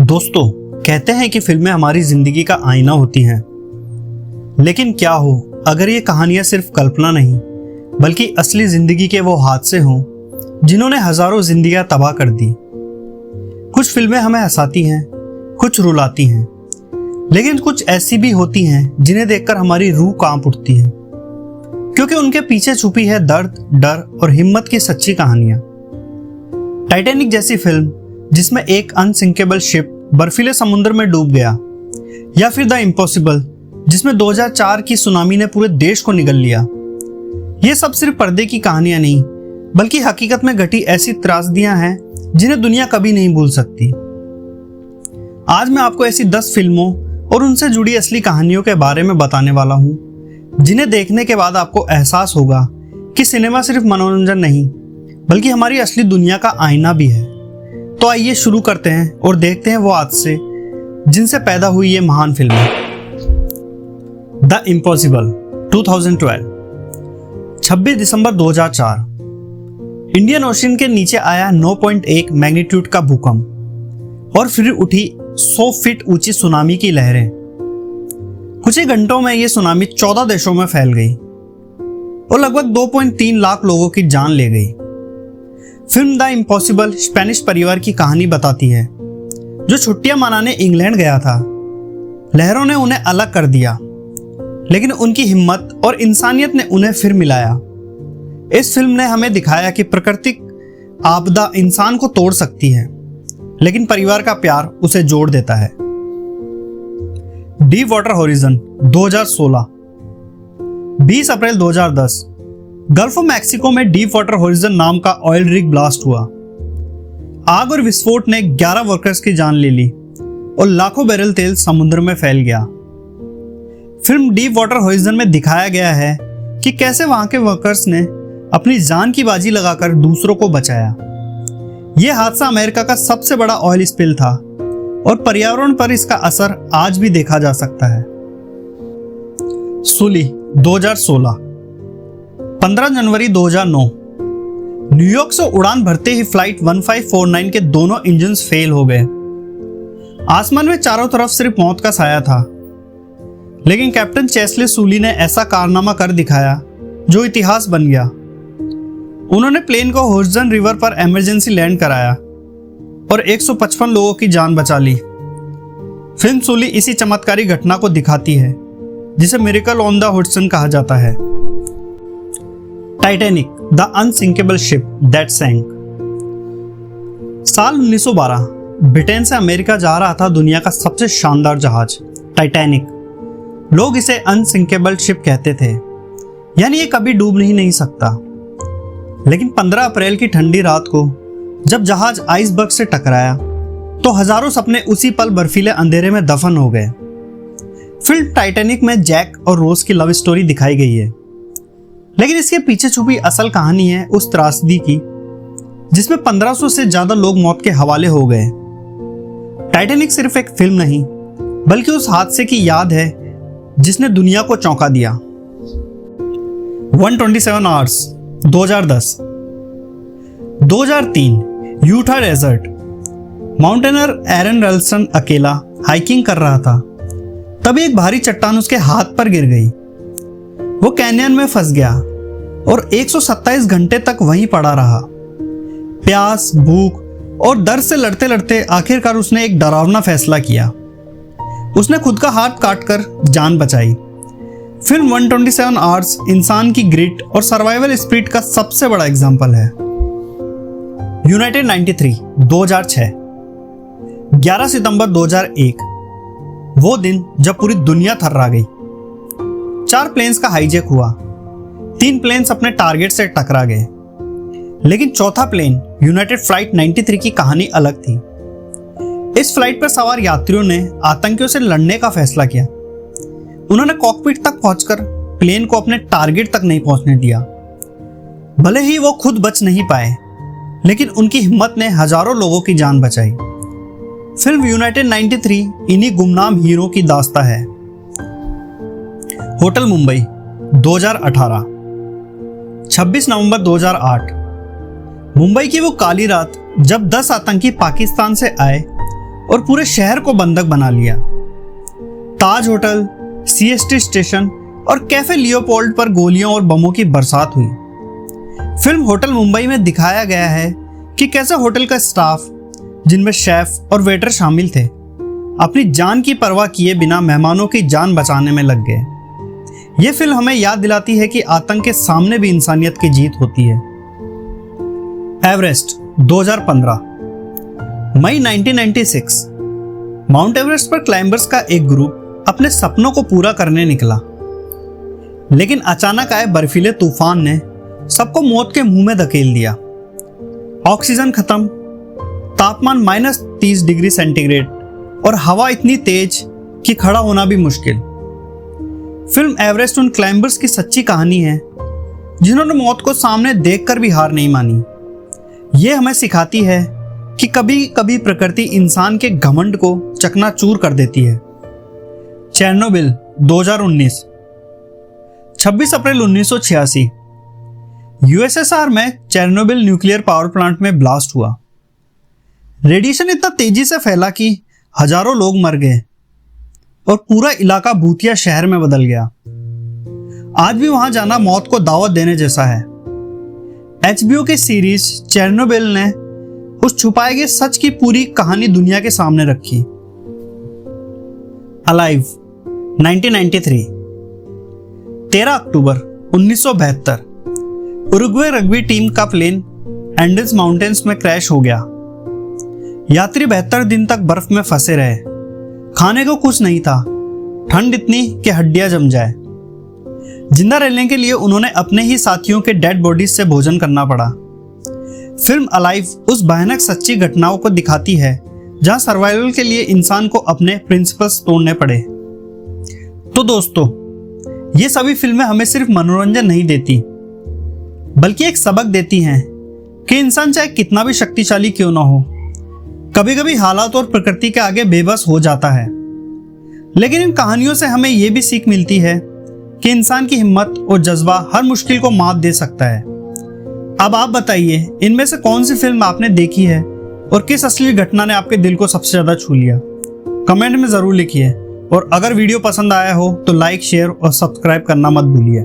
दोस्तों, कहते हैं कि फिल्में हमारी जिंदगी का आईना होती हैं। लेकिन क्या हो अगर ये कहानियां सिर्फ कल्पना नहीं बल्कि असली जिंदगी के वो हादसे हों जिन्होंने हजारों जिंदगियां तबाह कर दी। कुछ फिल्में हमें हंसाती हैं, कुछ रुलाती हैं, लेकिन कुछ ऐसी भी होती हैं जिन्हें देखकर हमारी रूह कांप उठती है, क्योंकि उनके पीछे छुपी है दर्द, डर और हिम्मत की सच्ची कहानियां। टाइटैनिक जैसी फिल्म जिसमें एक अनसिंकेबल शिप बर्फीले समुद्र में डूब गया, या फिर द इम्पॉसिबल जिसमें 2004 की सुनामी ने पूरे देश को निगल लिया। ये सब सिर्फ पर्दे की कहानियां नहीं बल्कि हकीकत में घटी ऐसी त्रासदियां हैं जिन्हें दुनिया कभी नहीं भूल सकती। आज मैं आपको ऐसी 10 फिल्मों और उनसे जुड़ी असली कहानियों के बारे में बताने वाला हूं जिन्हें देखने के बाद आपको एहसास होगा कि सिनेमा सिर्फ मनोरंजन नहीं बल्कि हमारी असली दुनिया का आईना भी है। तो आइए शुरू करते हैं और देखते हैं वो हादसे जिनसे पैदा हुई ये महान फिल्में। The impossible 2012, 26 December 2004। Indian ocean के नीचे आया 9.1 मैग्नीट्यूड का भूकंप और फिर उठी 100 फीट ऊंची सुनामी की लहरें। कुछ ही घंटों में यह सुनामी 14 देशों में फैल गई और लगभग 2.3 लाख लोगों की जान ले गई। फिल्म द इम्पॉसिबल स्पेनिश परिवार की कहानी बताती है जो छुट्टियां मनाने इंग्लैंड गया था। लहरों ने उन्हें अलग कर दिया, लेकिन उनकी हिम्मत और इंसानियत ने उन्हें फिर मिलाया। इस फिल्म ने हमें दिखाया कि प्राकृतिक आपदा इंसान को तोड़ सकती है, लेकिन परिवार का प्यार उसे जोड़ देता है। Deep water horizon 2016, 20 April 2010। Gulf of Mexico में डीप वाटर हॉरिजन नाम का ऑयल रिग ब्लास्ट हुआ। आग और विस्फोट ने 11 वर्कर्स की जान ले ली और लाखों बैरल तेल समुद्र में फैल गया। फिल्म डीप वाटर हॉरिजन में दिखाया गया है कि कैसे वहां के वर्कर्स ने अपनी जान की बाजी लगाकर दूसरों को बचाया। यह हादसा अमेरिका का सबसे बड़ा ऑयल स्पिल था और पर्यावरण पर इसका असर आज भी देखा जा सकता है। सुली 2016, 15 जनवरी 2009। न्यूयॉर्क से उड़ान भरते ही फ्लाइट 1549 के दोनों इंजन्स फेल हो गए। आसमान में चारों तरफ सिर्फ मौत का साया था, लेकिन कैप्टन चेस्ले सूली ने ऐसा कारनामा कर दिखाया जो इतिहास बन गया। उन्होंने प्लेन को हॉरिजन रिवर पर इमरजेंसी लैंड कराया और 155 लोगों की जान बचा ली। फिल्म सूली इसी चमत्कारी घटना को दिखाती है जिसे मिरेकल ऑन द हडसन कहा जाता है। Titanic the unsinkable ship that sank. साल 1912 ब्रिटेन से अमेरिका जा रहा था दुनिया का सबसे शानदार जहाज टाइटैनिक। लोग इसे अनसिंकेबल शिप कहते थे, यानी ये कभी डूब नहीं सकता। लेकिन 15 अप्रैल की ठंडी रात को जब जहाज आइसबर्ग से टकराया तो हजारों सपने उसी पल बर्फीले अंधेरे में दफन हो गए। फिल्म टाइटैनिक में जैक और रोज की लव स्टोरी दिखाई गई है, लेकिन इसके पीछे छुपी असल कहानी है उस त्रासदी की जिसमें 1500 से ज्यादा लोग मौत के हवाले हो गए। टाइटैनिक सिर्फ एक फिल्म नहीं बल्कि उस हादसे की याद है जिसने दुनिया को चौंका दिया। 127 hours 2010, 2003। Utah desert. Mountaineer Aron Ralston अकेला हाइकिंग कर रहा था, तभी एक भारी चट्टान उसके हाथ पर गिर गई। वो कैन्यन में फंस गया और 127 घंटे तक वहीं पड़ा रहा। प्यास, भूख और दर्द से लड़ते लड़ते आखिरकार उसने एक डरावना फैसला किया। उसने खुद का हाथ काटकर जान बचाई। फिल्म 127 आवर्स इंसान की ग्रिट और सर्वाइवल स्पिरिट का सबसे बड़ा एग्जाम्पल है। यूनाइटेड 93 2006, 11 सितंबर 2001। वो दिन जब पूरी दुनिया थर्रा गई। 4 प्लेन्स का हाईजैक हुआ। 3 प्लेन्स अपने टारगेट से टकरा गए, लेकिन चौथा प्लेन यूनाइटेड फ्लाइट 93 की कहानी अलग थी। इस फ्लाइट पर सवार यात्रियों ने आतंकियों से लड़ने का फैसला किया। उन्होंने कॉकपिट तक पहुंचकर प्लेन को अपने टारगेट तक नहीं पहुंचने दिया। भले ही वो खुद बच नहीं पाए, लेकिन उनकी हिम्मत ने हजारों लोगों की जान बचाई। फिल्म यूनाइटेड 93 इन्हीं गुमनाम हीरो की दास्तां है। होटल मुंबई 2018, 26 नवंबर 2008। मुंबई की वो काली रात जब 10 आतंकी पाकिस्तान से आए और पूरे शहर को बंधक बना लिया। ताज होटल, सीएसटी स्टेशन और कैफे लियोपोल्ड पर गोलियों और बमों की बरसात हुई। फिल्म होटल मुंबई में दिखाया गया है कि कैसे होटल का स्टाफ, जिनमें शेफ और वेटर शामिल थे, अपनी जान की परवाह किए बिना मेहमानों की जान बचाने में लग गए। यह फिल्म हमें याद दिलाती है कि आतंक के सामने भी इंसानियत की जीत होती है। एवरेस्ट 2015। मई 1996। माउंट एवरेस्ट पर क्लाइंबर्स का एक ग्रुप अपने सपनों को पूरा करने निकला, लेकिन अचानक आए बर्फीले तूफान ने सबको मौत के मुंह में धकेल दिया। ऑक्सीजन खत्म, तापमान -30 डिग्री सेंटीग्रेड और हवा इतनी तेज कि खड़ा होना भी मुश्किल। फिल्म एवरेस्ट उन क्लाइंबर्स की सच्ची कहानी है जिन्होंने मौत को सामने देखकर भी हार नहीं मानी। यह हमें सिखाती है कि कभी कभी प्रकृति इंसान के घमंड को चकनाचूर कर देती है। चेरनोबिल 2019। 26 अप्रैल 1986। यूएसएसआर में चेरनोबिल न्यूक्लियर पावर प्लांट में ब्लास्ट हुआ। रेडिएशन इतना तेजी से फैला कि हजारों लोग मर गए और पूरा इलाका भूतिया शहर में बदल गया। आज भी वहां जाना मौत को दावत देने जैसा है। एचबीओ की सीरीज चेरनोबिल ने उस छुपाए गए सच की पूरी कहानी दुनिया के सामने रखी। अलाइव 1993। 13 अक्टूबर 1972। उरुग्वे रग्बी टीम का प्लेन एंडीज माउंटेन्स में क्रैश हो गया। यात्री 72 दिन तक बर्फ में फंसे रहे। खाने को कुछ नहीं था, ठंड इतनी कि हड्डियां जम जाए। जिंदा रहने के लिए उन्होंने अपने ही साथियों के डेड बॉडीज से भोजन करना पड़ा। फिल्म अलाइव उस भयानक सच्ची घटनाओं को दिखाती है जहां सर्वाइवल के लिए इंसान को अपने प्रिंसिपल्स तोड़ने पड़े। तो दोस्तों, ये सभी फिल्में हमें सिर्फ मनोरंजन नहीं देती, बल्कि एक सबक देती हैं कि इंसान चाहे कितना भी शक्तिशाली क्यों ना हो, कभी कभी हालात और प्रकृति के आगे बेबस हो जाता है। लेकिन इन कहानियों से हमें यह भी सीख मिलती है कि इंसान की हिम्मत और जज्बा हर मुश्किल को मात दे सकता है। अब आप बताइए, इनमें से कौन सी फिल्म आपने देखी है और किस असली घटना ने आपके दिल को सबसे ज्यादा छू लिया? कमेंट में जरूर लिखिए और अगर वीडियो पसंद आया हो तो लाइक, शेयर और सब्सक्राइब करना मत भूलिए।